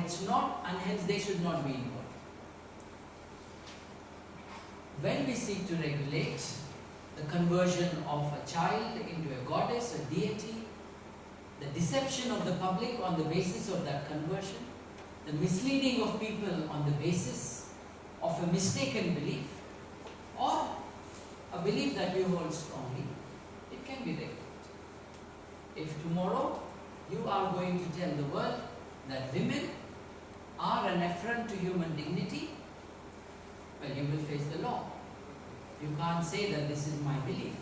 it's not, and hence they should not be involved. When we seek to regulate the conversion of a child into a goddess, a deity, the deception of the public on the basis of that conversion, the misleading of people on the basis of a mistaken belief, or a belief that you hold strongly, it can be regulated. If tomorrow you are going to tell the world that women are an affront to human dignity, well, you will face the law. You can't say that this is my belief.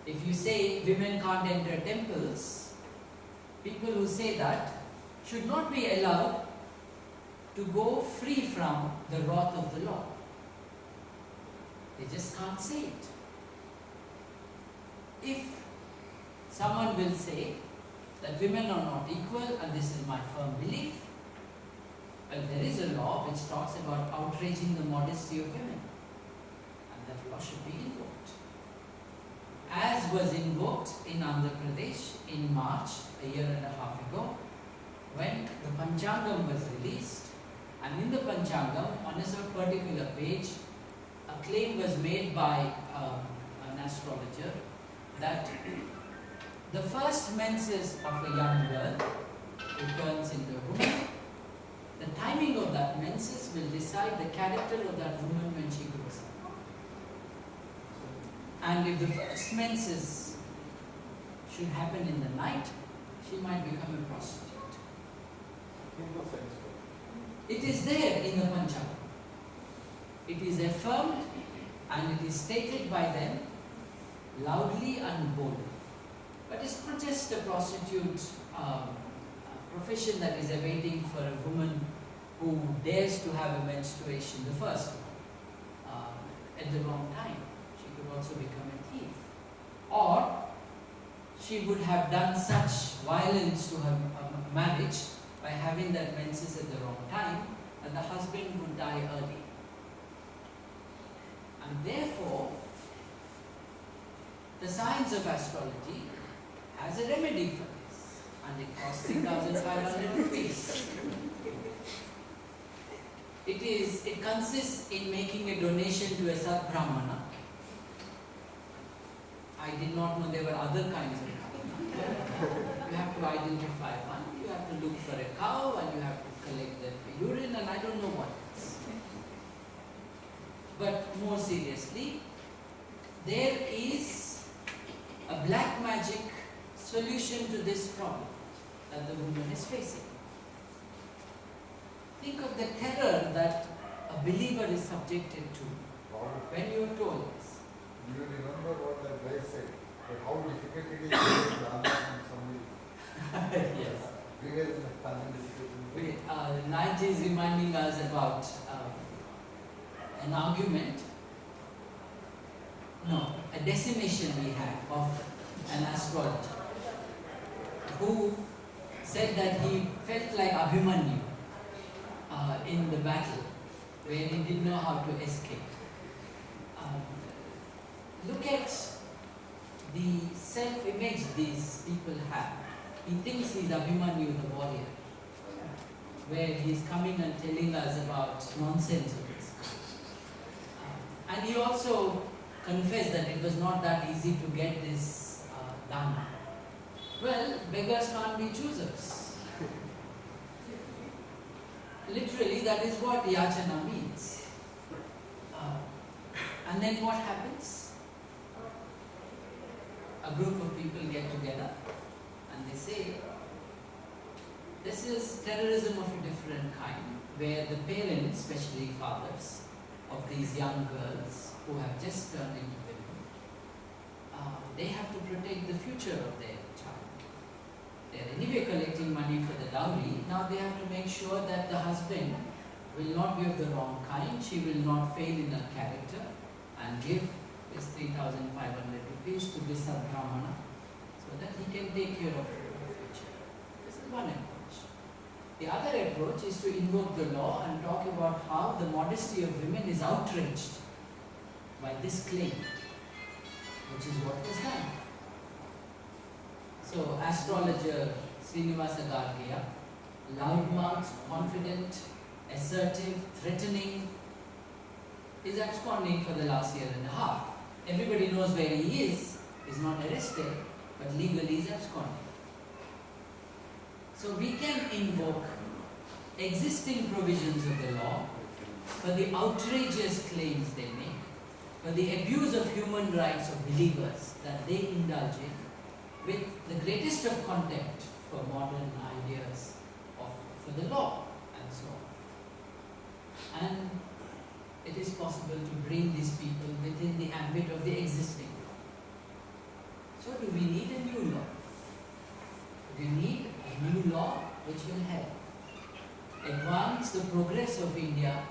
If you say women can't enter temples, people who say that should not be allowed to go free from the wrath of the law. They just can't say it. If someone will say that women are not equal and this is my firm belief, well, there is a law which talks about outraging the modesty of women, and that law should be invoked. As was invoked in Andhra Pradesh in March, a year and a half ago, when the Panchangam was released, and in the Panchangam, on a particular page, a claim was made by an astrologer that the first menses of a young girl who turns into a woman, the timing of that menses will decide the character of that woman when she grows up. And if the first menses should happen in the night, she might become a prostitute. It is there in the Panchangam. It is affirmed and it is stated by them loudly and boldly. But it's not just a prostitute profession that is awaiting for a woman who dares to have a menstruation, the first one, at the wrong time. She could also become a thief. Or she would have done such violence to her marriage by having that menses at the wrong time, and the husband would die early. And therefore, the science of astrology has a remedy for this, and it costs 3,500 rupees. It consists in making a donation to a Sat-Brahmana. I did not know there were other kinds of brahmana. You have to identify one, you have to look for a cow, and you have to collect the urine, and I don't know what else. But more seriously, there is a black magic solution to this problem that the woman is facing. Think of the terror that a believer is subjected to when you are told this. Do you remember what that guy said? That how difficult it is to get the answer from somebody? Yes. We were in a family discussion. Nige is reminding us about an argument, a decimation we had of an astrologer who said that he felt like Abhimanyu in the battle where he didn't know how to escape. Look at the self-image these people have. He thinks he's Abhimanyu the warrior, where he's coming and telling us about nonsense of this kind. And he also confessed that it was not that easy to get this done. Well, beggars can't be choosers. Literally, that is what yachana means. And then what happens? A group of people get together and they say, this is terrorism of a different kind, where the parents, especially fathers, of these young girls who have just turned into women, they have to protect the future of their child. They are anyway collecting money for the dowry. Now they have to make sure that the husband will not be of the wrong kind, she will not fail in her character, and give this 3,500 rupees to this Brahmana so that he can take care of the future. This is one approach. The other approach is to invoke the law and talk about how the modesty of women is outraged by this claim, which is what was done. So, astrologer Srinivasa Gargiya loudmouth, confident, assertive, threatening, is absconding for the last year and a half. Everybody knows where he is not arrested, but legally is absconding. So we can invoke existing provisions of the law for the outrageous claims they make, for the abuse of human rights of believers that they indulge in, with the greatest of contempt for modern ideas for the law and so on. And it is possible to bring these people within the ambit of the existing law. So do we need a new law? We need a new law which will help advance the progress of India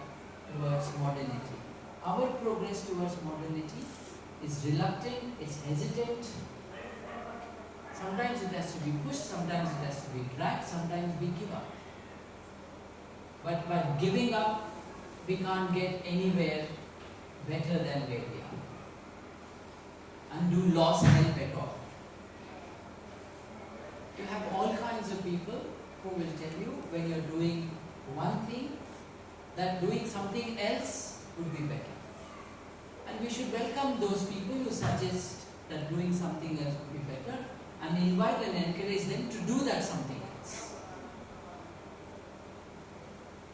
towards modernity. Our progress towards modernity is reluctant, it's hesitant. Sometimes it has to be pushed, sometimes it has to be dragged, sometimes we give up. But by giving up, we can't get anywhere better than where we are. And do laws help at all? You have all kinds of people who will tell you when you're doing one thing, that doing something else would be better. And we should welcome those people who suggest that doing something else would be better, and invite and encourage them to do that something else.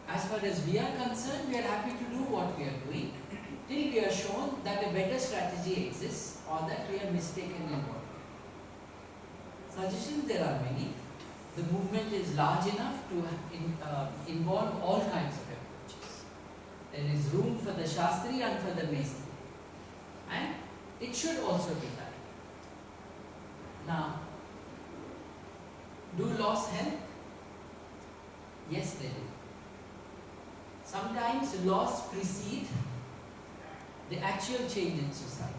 As far as we are concerned, we are happy to do what we are doing till we are shown that a better strategy exists or that we are mistaken in what we are. Suggestions there are many. The movement is large enough to involve all kinds of approaches. There is room for the Shastri and for the Mestri. And it should also be that. Now, do laws help? Yes, they do. Sometimes laws precede the actual change in society.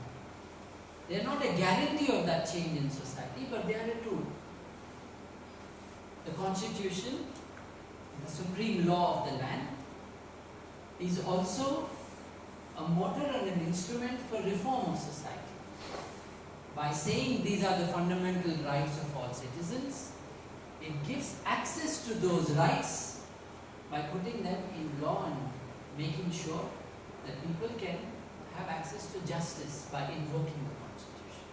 They are not a guarantee of that change in society, but they are a tool. The Constitution, the supreme law of the land, is also a motor and an instrument for reform of society. By saying these are the fundamental rights of all citizens, it gives access to those rights by putting them in law and making sure that people can have access to justice by invoking the Constitution.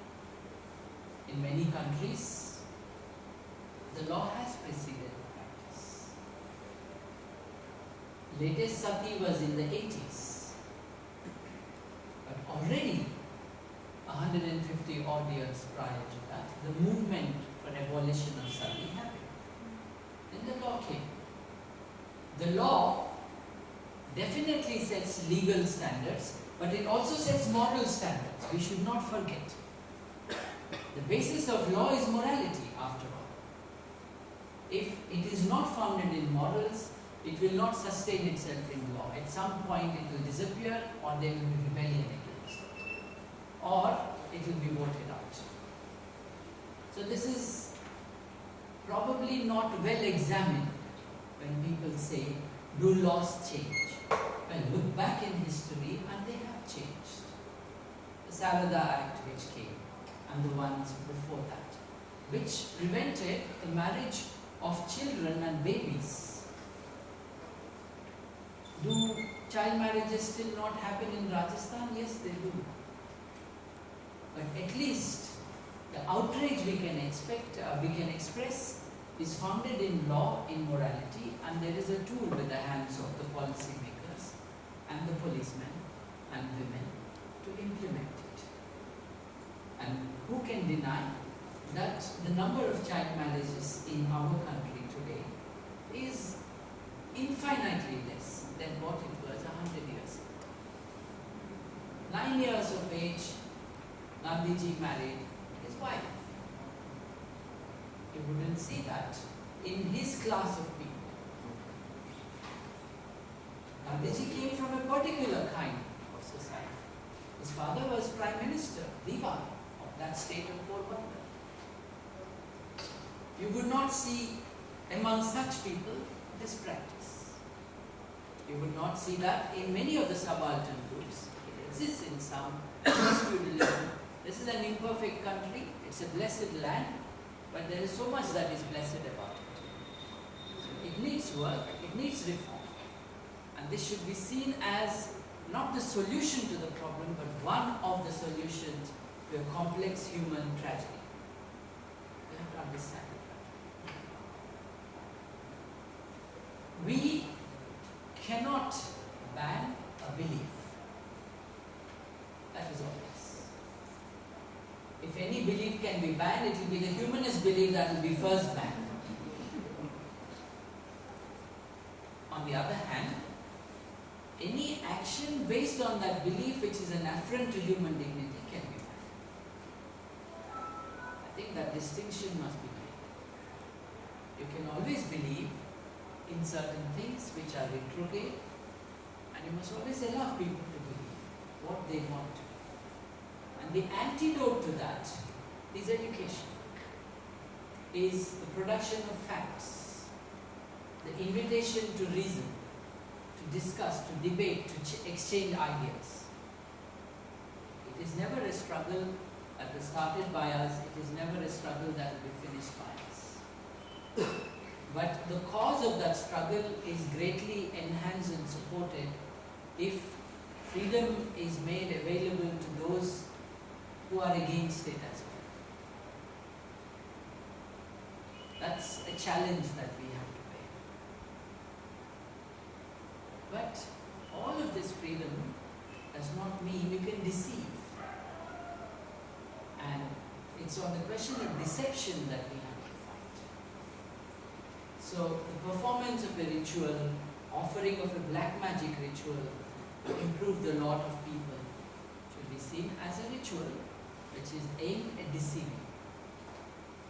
In many countries, the law has preceded the practice. Latest sati was in the 80s, but already 150 odd years prior to that, the movement for abolition of sati happened. Then the law came. The law definitely sets legal standards, but it also sets moral standards. We should not forget. The basis of law is morality, after all. If it is not founded in morals, it will not sustain itself in law. At some point it will disappear, or there will be rebellion against it, or it will be voted out. So this is probably not well examined when people say, do laws change? Well, look back in history and they have changed. The Sarada Act which came, and the ones before that, which prevented the marriage of children and babies. Do child marriages still not happen in Rajasthan? Yes, they do. But at least the outrage we can express is founded in law, in morality, and there is a tool with the hands of the policy makers and the policemen and women to implement it. And who can deny that the number of child marriages in our country today is infinitely less than what it was 100 years ago. 9 years of age, Gandhiji married his wife. You wouldn't see that in his class of people. Gandhiji came from a particular kind of society. His father was Prime Minister, Diwan, of that state of Porbandar. You would not see among such people this practice. You would not see that in many of the subaltern groups. It exists in some. Feudalism. This is an imperfect country. It's a blessed land. But there is so much that is blessed about it. So it work, it needs reform. And this should be seen as not the solution to the problem, but one of the solutions to a complex human tragedy. We have to understand it. We cannot ban a belief. That is obvious. If any belief can be banned, it will be the humanist belief that will be first banned. On the other hand, any action based on that belief which is an affront to human dignity can be banned. I think that distinction must be made. You can always believe in certain things which are retrograde, and you must always allow people to believe what they want to. And the antidote to that is education, is the production of facts, the invitation to reason, to discuss, to debate, to exchange ideas. It is never a struggle that was started by us, it is never a struggle that will be finished by us. But the cause of that struggle is greatly enhanced and supported if freedom is made available to those who are against it as well. That's a challenge that we have to pay. But all of this freedom does not mean you can deceive. And it's on the question of deception that we have to fight. So the performance of a ritual, offering of a black magic ritual to improve the lot of people should be seen as a ritual which is aimed at deceiving.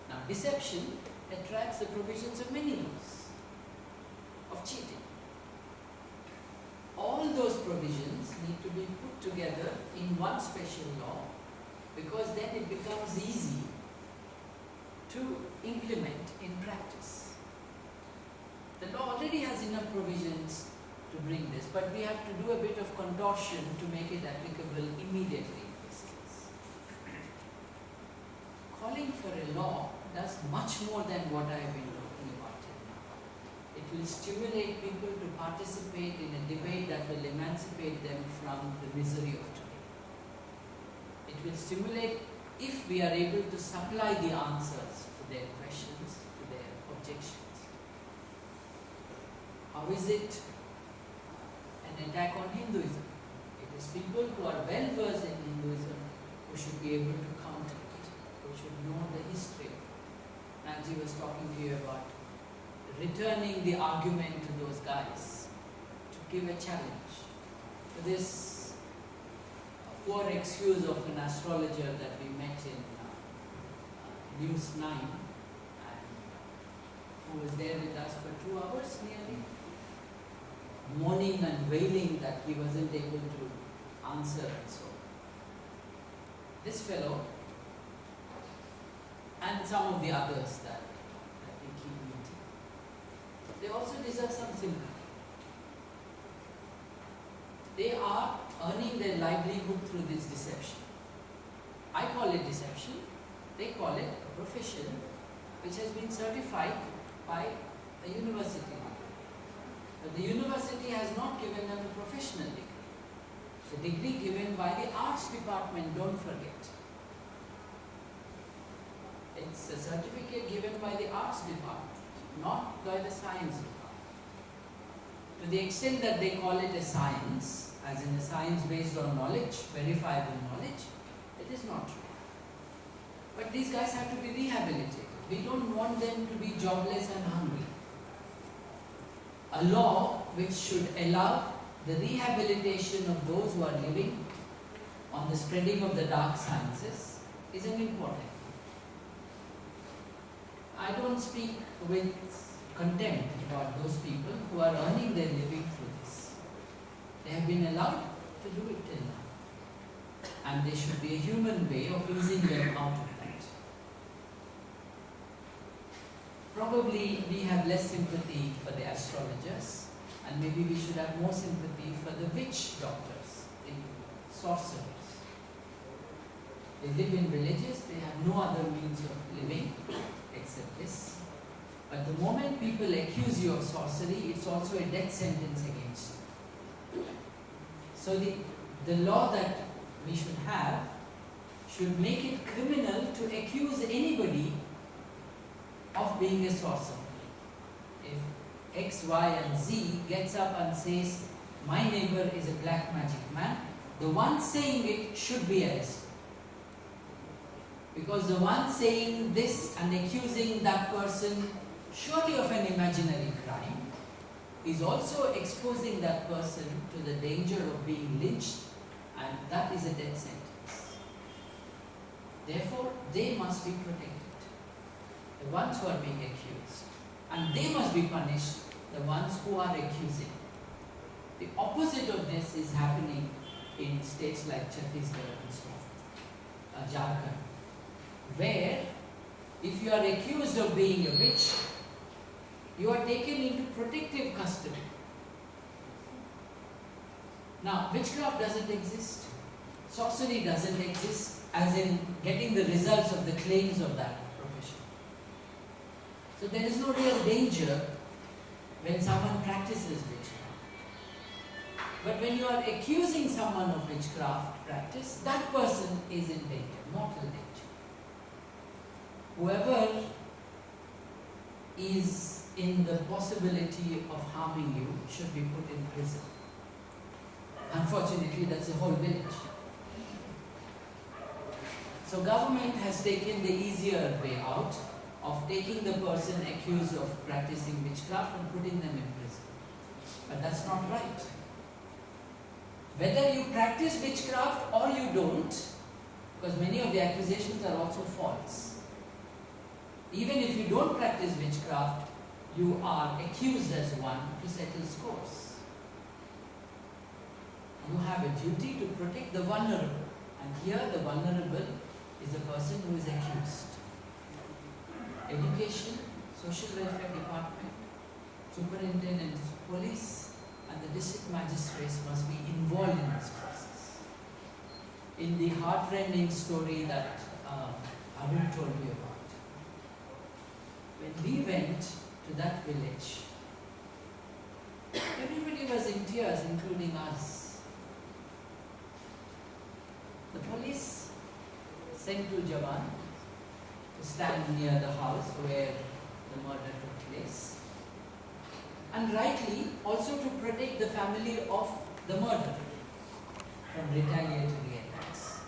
Now deception attracts the provisions of many laws, of cheating. All those provisions need to be put together in one special law, because then it becomes easy to implement in practice. The law already has enough provisions to bring this, but we have to do a bit of contortion to make it applicable immediately in this case. Calling for a law does much more than what I have been talking about till now. It will stimulate people to participate in a debate that will emancipate them from the misery of today. It will stimulate if we are able to supply the answers to their questions, to their objections. How is it an attack on Hinduism? It is people who are well versed in Hinduism who should be able to counter it, who should know the history. Nanji was talking to you about returning the argument to those guys, to give a challenge to this poor excuse of an astrologer that we met in News 9, and who was there with us for 2 hours nearly, mourning and wailing that he wasn't able to answer and so on. This fellow and some of the others that we keep meeting, they also deserve some sympathy. They are earning their livelihood through this deception. I call it deception, they call it a profession which has been certified by a university. But the university has not given them a professional degree. It's a degree given by the arts department, don't forget. It's a certificate given by the arts department, not by the science department. To the extent that they call it a science, as in a science based on knowledge, verifiable knowledge, it is not true. But these guys have to be rehabilitated. We don't want them to be jobless and hungry. A law which should allow the rehabilitation of those who are living on the spreading of the dark sciences is an important thing. I don't speak with contempt about those people who are earning their living through this. They have been allowed to do it till now. And there should be a human way of easing them out of that. Probably we have less sympathy for the astrologers, and maybe we should have more sympathy for the witch doctors, the sorcerers. They live in villages, they have no other means of living except this. But the moment people accuse you of sorcery, it's also a death sentence against you. So the law that we should have should make it criminal to accuse anybody of being a sorcerer. If X, Y and Z gets up and says, my neighbor is a black magic man, the one saying it should be arrested. Because the one saying this and accusing that person surely of an imaginary crime is also exposing that person to the danger of being lynched, and that is a death sentence. Therefore, they must be protected, the ones who are being accused, and they must be punished, the ones who are accusing. The opposite of this is happening in states like Chhattisgarh and so on, Jharkhand, where if you are accused of being a witch, you are taken into protective custody. Now, witchcraft doesn't exist. Sorcery doesn't exist, as in getting the results of the claims of that profession. So there is no real danger when someone practices witchcraft. But when you are accusing someone of witchcraft practice, that person is in danger, mortal danger. Whoever is in the possibility of harming you should be put in prison. Unfortunately, that's the whole village. So government has taken the easier way out of taking the person accused of practicing witchcraft and putting them in prison. But that's not right. Whether you practice witchcraft or you don't, because many of the accusations are also false. Even if you don't practice witchcraft, you are accused as one to settle scores. You have a duty to protect the vulnerable, and here the vulnerable is the person who is accused. Education, social welfare department, superintendent, police, and the district magistrates must be involved in this process. In the heartrending story that Arun told me about, when we went to that village, everybody was in tears, including us. The police sent two Jawan to stand near the house where the murder took place, and rightly also to protect the family of the murderer from retaliatory attacks.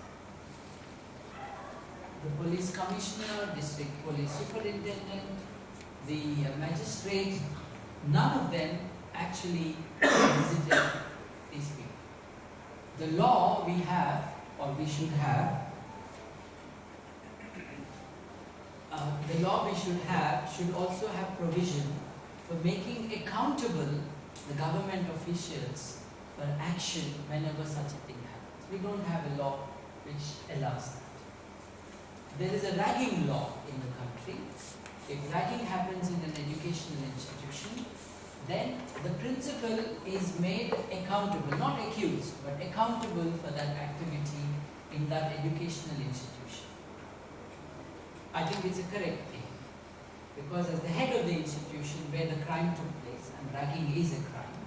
The police commissioner, district police superintendent, the magistrate, none of them actually visited these people. The law we have, or we should have, should also have provision for making accountable the government officials for action whenever such a thing happens. We don't have a law which allows that. There is a ragging law in the country. If ragging happens in an educational institution, then the principal is made accountable, not accused, but accountable for that activity in that educational institution. I think it's a correct thing, because as the head of the institution where the crime took place, and ragging is a crime,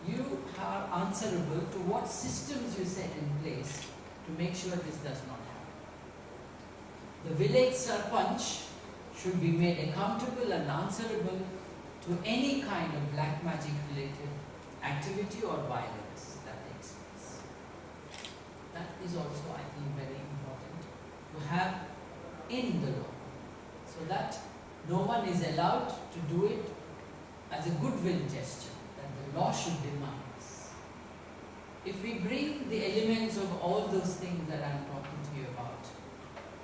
you are answerable to what systems you set in place to make sure this does not happen. The village sarpanch should be made accountable and answerable to any kind of black magic related activity or violence that takes place. That is also, I think, very important to have in the law, so that no one is allowed to do it as a goodwill gesture, that the law should demand this. If we bring the elements of all those things that I am talking to you about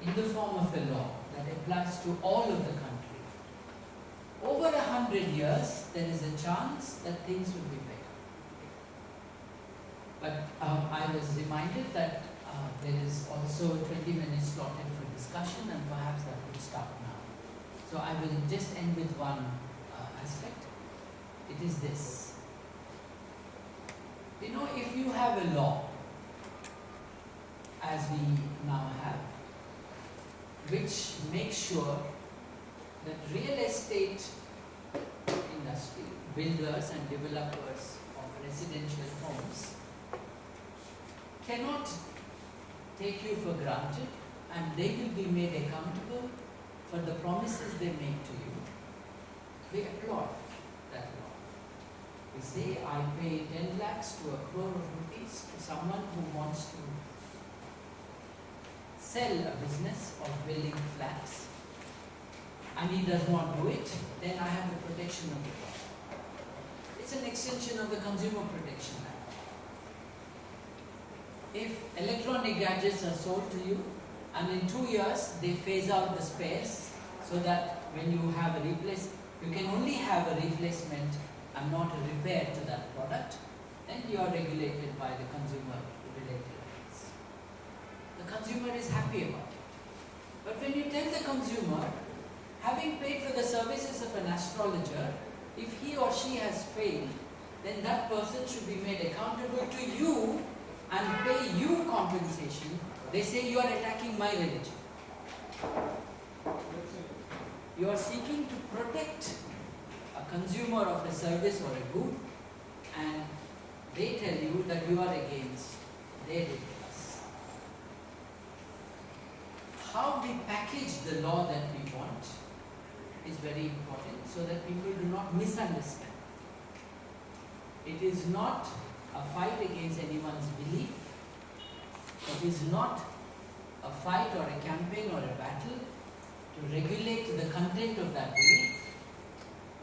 in the form of a law that applies to all of the country, over 100 years there is a chance that things will be better. But I was reminded that there is also 20 minutes slotted for discussion, and perhaps that will start now. So I will just end with one aspect. It is this. You know, if you have a law, as we now have, which makes sure that real estate industry, builders and developers of residential homes cannot take you for granted, and they will be made accountable for the promises they make to you. We applaud that law. We say, I pay 10 lakhs to a crore of rupees to someone who wants to sell a business of building flats, and he does not do it, then I have the protection of the law. It's an extension of the Consumer Protection Act. If electronic gadgets are sold to you, and in 2 years they phase out the spares, so that when you have a replacement, you can only have a replacement and not a repair to that product, then you are regulated by the consumer related rights. The consumer is happy about it. But when you tell the consumer, having paid for the services of an astrologer, if he or she has failed, then that person should be made accountable to you and pay you compensation. They say you are attacking my religion. You are seeking to protect a consumer of a service or a good, and they tell you that you are against their ideas. How we package the law that we want is very important, so that people do not misunderstand. It is not a fight against anyone's belief. It is not a fight or a campaign or a battle to regulate the content of that belief.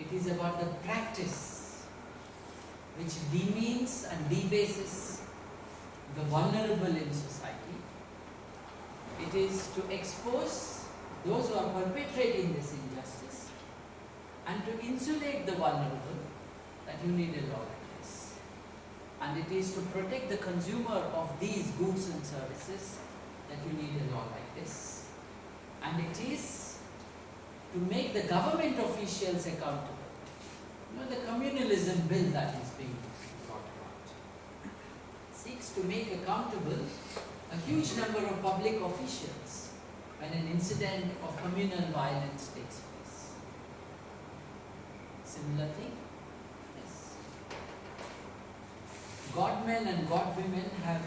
It is about the practice which demeans and debases the vulnerable in society. It is to expose those who are perpetrating this injustice and to insulate the vulnerable, that you need a law like this. And it is to protect the consumer of these goods and services that you need a law like this. And it is to make the government officials accountable. You know, the communalism bill that is being brought about seeks to make accountable a huge number of public officials when an incident of communal violence takes place. Similar thing? Yes. Godmen and godwomen have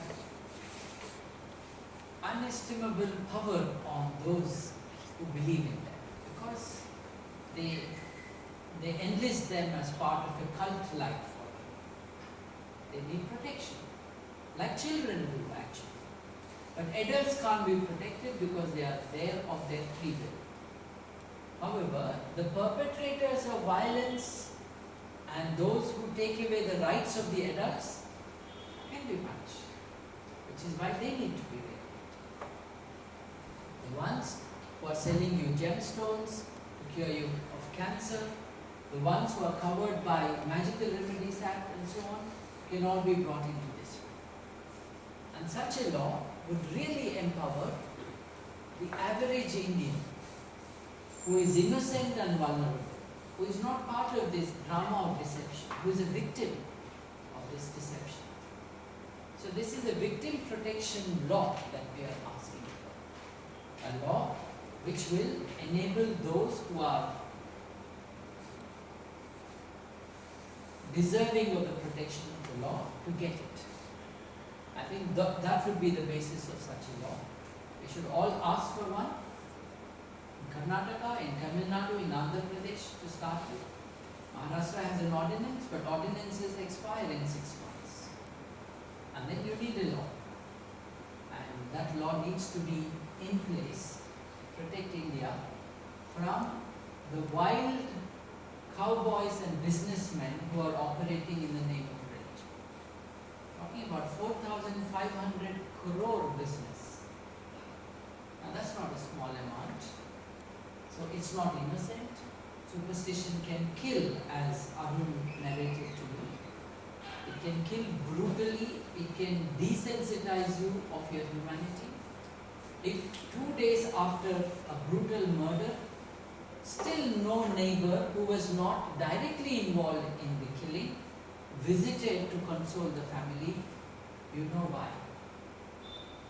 unestimable power on those who believe in them, because they enlist them as part of a cult-like following. They need protection, like children do actually. But adults can't be protected because they are there of their free will. However, the perpetrators of violence and those who take away the rights of the adults can be punished, which is why they need to be regulated. The ones who are selling you gemstones to cure you of cancer, the ones who are covered by Magical Remedies Act and so on, can all be brought into this. And such a law would really empower the average Indian who is innocent and vulnerable, who is not part of this drama of deception, who is a victim of this deception. So this is a victim protection law that we are asking for. A law which will enable those who are deserving of the protection of the law to get it. I think that would be the basis of such a law. We should all ask for one. In Karnataka, in Tamil Nadu, in Andhra Pradesh to start with. Maharashtra has an ordinance, but ordinances expire in 6 months. And then you need a law. And that law needs to be in place to protect India from the wild cowboys and businessmen who are operating in the name of religion. Talking about 4,500 crore business. Now that's not a small amount. So it's not innocent. Superstition can kill, as Arun narrated to you. It can kill brutally. It can desensitize you of your humanity. If 2 days after a brutal murder, still no neighbor who was not directly involved in the killing visited to console the family, you know why.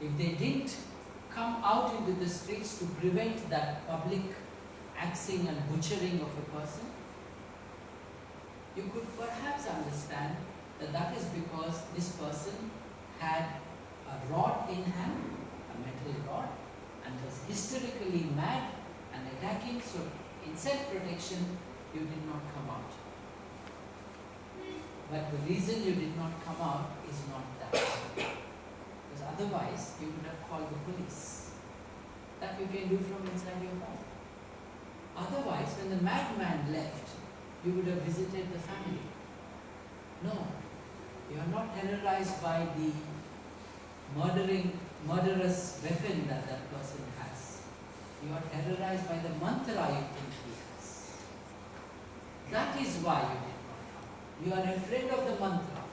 If they didn't come out into the streets to prevent that public axing and butchering of a person, you could perhaps understand that that is because this person had a rod in hand, a metal rod, and was hysterically mad and attacking, so in self-protection you did not come out. But the reason you did not come out is not that. Because otherwise you would have called the police. That you can do from inside your home. Otherwise, when the madman left, you would have visited the family. No, you are not terrorized by the murderous weapon that that person has. You are terrorized by the mantra you think he has. That is why you did not come. You are afraid of the mantra.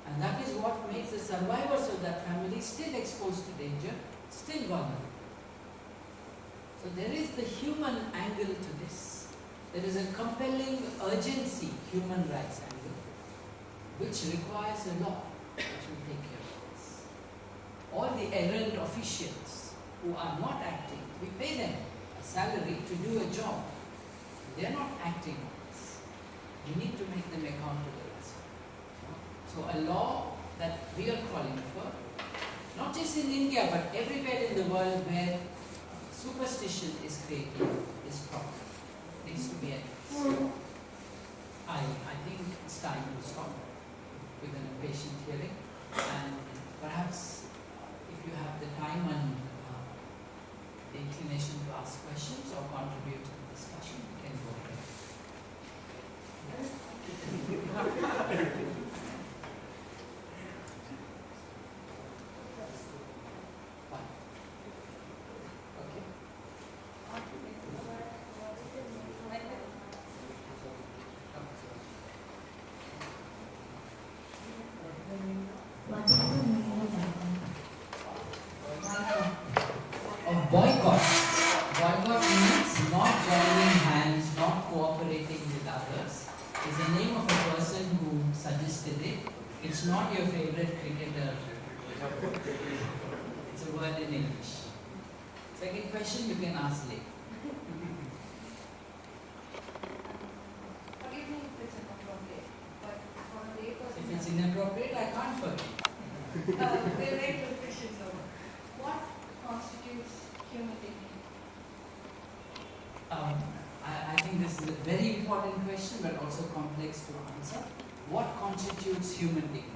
And that is what makes the survivors of that family still exposed to danger, still vulnerable. So there is the human angle to this. There is a compelling urgency, human rights angle, which requires a law which will take care of this. All the errant officials who are not acting, we pay them a salary to do a job. They are not acting on this. We need to make them accountable as well. So a law that we are calling for, not just in India but everywhere in the world where superstition is creating this problem, needs to be addressed. I think it's time to stop with an impatient hearing, and perhaps if you have the time and the inclination to ask questions or contribute to the discussion, you can go ahead. Boycott. Boycott means not joining hands, not cooperating with others. It's the name of a person who suggested it. It's not your favorite cricketer. It's a word in English. Second question you can ask later. Forgive me if it's inappropriate, but for a layperson, If it's inappropriate, I can't forgive. we're very good Christians. So, what constitutes human dignity? I think this is a very important question but also complex to answer. What constitutes human dignity?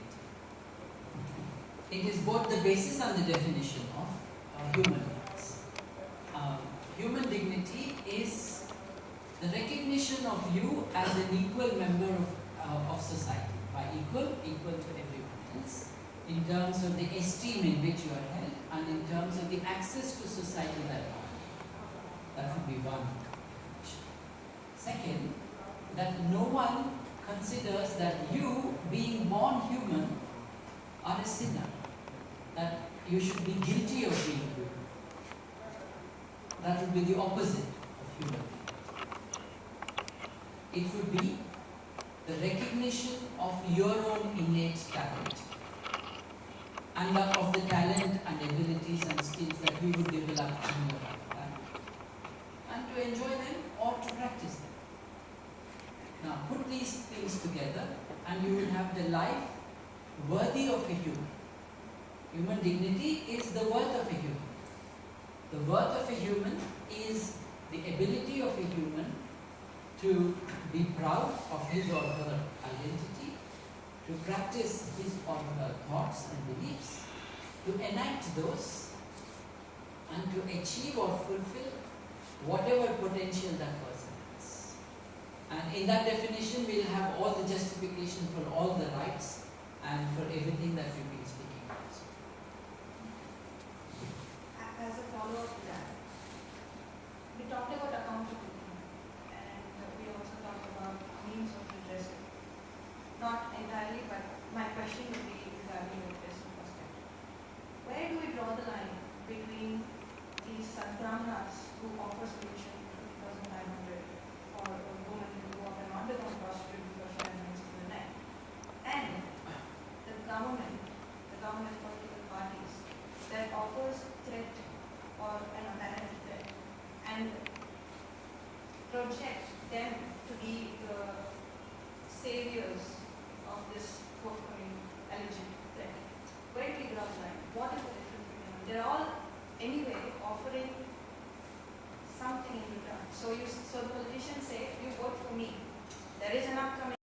It is both the basis and the definition of human rights. Human dignity is the recognition of you as an equal member of society. By equal to everyone else, in terms of the esteem in which you are held and in terms of the access to society that you have. That would be one definition. Second, that no one considers that you, being born human, are a sinner. That you should be guilty of being human. That would be the opposite of human dignity. It would be the recognition of your own innate talent and of the talent and abilities and skills that you would develop in your lifetime, and to enjoy them or to practice them. Now put these things together and you will have the life worthy of a human. Human dignity is the worth of a human. The worth of a human is the ability of a human to be proud of his or her identity, to practice his or her thoughts and beliefs, to enact those, and to achieve or fulfill whatever potential that person has. And in that definition, we'll have all the justification for all the rights and for everything that we've been speaking about. As a follow-up to that, we talked about accountability, and we also talked about means of redressal. Not entirely, but my question would be regarding your redressal perspective. Where do we draw the line between these sadbrahmanas who offer solution 50,500 for a woman who go up and undergone prostitute because she has hands to the neck, and the government political parties that offers threat or an apparent threat, and all anyway offering something in return. So the politicians say, you vote for me. There is an upcoming